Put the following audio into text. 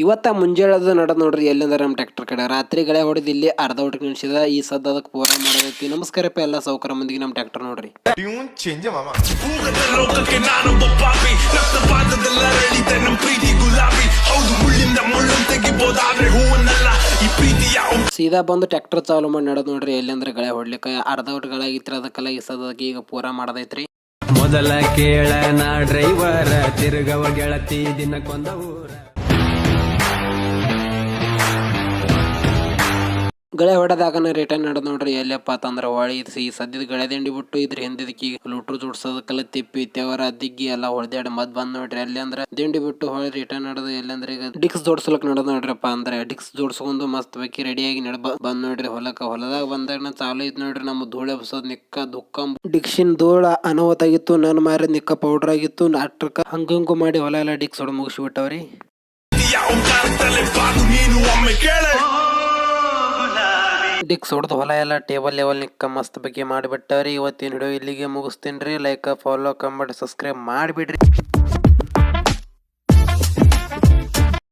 ಇವತ್ತ ಮುಂಜಾಳದ ನಡೆದ್ ನೋಡ್ರಿ ಎಲ್ಲಿಂದ ನಮ್ಮ ಟ್ರ್ಯಾಕ್ಟರ್ ಕಡೆ ರಾತ್ರಿ ಗಳೆ ಹೊಡೆದು ಇಲ್ಲಿ ಅರ್ಧ ಊಟಕ್ಕೆ ನಿಲ್ಸಿದ ಈ ಸದ್ದ ಅದಕ್ಕೆ ಪೂರ ಮಾಡೋದೈತಿ. ನಮಸ್ಕಾರಪ್ಪ ಎಲ್ಲ ಸೌಕರ್ಯ ಮಂದಿಗೆ ನಮ್ಮ ಟ್ರ್ಯಾಕ್ಟರ್ ನೋಡ್ರಿ. ಟ್ಯೂನ್ ಚೇಂಜ್ ಮಾಮ. ಲೋಕಕ್ಕೆ ನಾನೊಬ್ಬ ಪಾಪಿ, ರಕ್ತಪಾತದೆಲ್ಲ ರಳಿತೆ ನಮ್ ಪ್ರೀತಿ ಗುಲಾಬಿ. ಹೌದು ಮುಳ್ಳಿಂದ ಮುಳ್ಳು ತೆಗಿಬೋದಾದ್ರೆ ಹೂವನ್ನಲ್ಲ ಈ ಪ್ರೀತಿಯ ಸೀದಾ ಬಂದು ಟ್ರ್ಯಾಕ್ಟರ್ ಚಾಲು ಮಾಡಿ ನಡೆದ್ ನೋಡ್ರಿ ಎಲ್ಲಿಂದ್ರೆ ಗಳೆ ಹೊಡ್ಲಿಕ್ಕೆ ಅರ್ಧ ಊಟ ಗಳೆ ಆಗಿತ್ರಿ. ಅದಕ್ಕೆಲ್ಲ ಈ ಸದ್ದ ಈಗ ಪೂರ ಮಾಡೋದೈತ್ರಿ. ಮೊದಲ ಕೇಳ ನಾ ಡ್ರೈವರ ತಿರುಗವ ಗೆಳತಿ ದಿನಕ್ಕೊಂದ ಊರ. ಗಳೆ ಹೊಡೆದಾಗನ ರಿಟರ್ನ್ ನಡೆದ್ ನೋಡ್ರಿ ಎಲ್ಲಪ್ಪ ಅಂತಂದ್ರೆ ಹೊಳಿ ಈ ಸದ್ಯದ ಗಳೆ ದಿಂಡಿ ಬಿಟ್ಟು ಇದ್ರ ಹಿಂದಿದಕ್ಕಿ ಲೂಟ್ರು ಜೋಡ್ಸೋದಕ್ಕೆಲ್ಲ ತಿಪ್ಪಿ ತೆವರ ದಿಗ್ಗಿ ಎಲ್ಲ ಹೊಡೆದಾಡಿ ಮದ್ ಬಂದ್ ನೋಡ್ರಿ. ಅಲ್ಲಿ ಅಂದ್ರೆ ದಿಂಡಿ ಬಿಟ್ಟು ಹೊಳಿ ರಿಟರ್ನ್ ನಡೆದು ಎಲ್ಲಂದ್ರೆ ಈಗ ಡಿಕ್ಸ್ ಜೋಡ್ಸಲಕ್ ನಡೆದ್ ನೋಡ್ರಿಪ್ಪ. ಅಂದ್ರೆ ಡಿಕ್ಸ್ ಜೋಡ್ಸ್ಕೊಂಡು ಮಸ್ತ್ ಬೇಕಿ ರೆಡಿಯಾಗಿ ಬಂದ್ ನೋಡ್ರಿ ಹೊಲದಾಗ ಬಂದಾಗ ಚಾಲು ಇದ್ ನೋಡ್ರಿ ನಮ್ಮ ಧೂಳೆ ಬಸೋದ್ ನಿಕ್ಕ ದುಃಖ ಡಿಕ್ಸಿನ್ ಧೂಳ ಅನಾವತ್ ಆಗಿತ್ತು. ನಾನು ಮಾರಿ ನಿಕ್ಕ ಪೌಡರ್ ಆಗಿತ್ತು. ನಾಟಕ ಹಂಗಂಗು ಮಾಡಿ ಹೊಲ ಎಲ್ಲ ಡಿಕ್ಸ್ ಹೊಡೆ ಮುಗಿಸಿ ಬಿಟ್ಟವ್ರಿ. ಡಿಕ್ಸ್ ಹೊಡೆದು ಹೊಲ ಎಲ್ಲ ಟೇಬಲ್ ಲೆವೆಲ್ ನಿಕ್ಕ ಮಸ್ತ್ ಬಗ್ಗೆ ಮಾಡಿಬಿಟ್ಟವ್ರಿ. ಇವತ್ತಿನ ವಿಡಿಯೋ ಇಲ್ಲಿಗೆ ಮುಗಿಸ್ತೀನಿ. Like follow comment subscribe ಮಾಡಿಬಿಡ್ರಿ.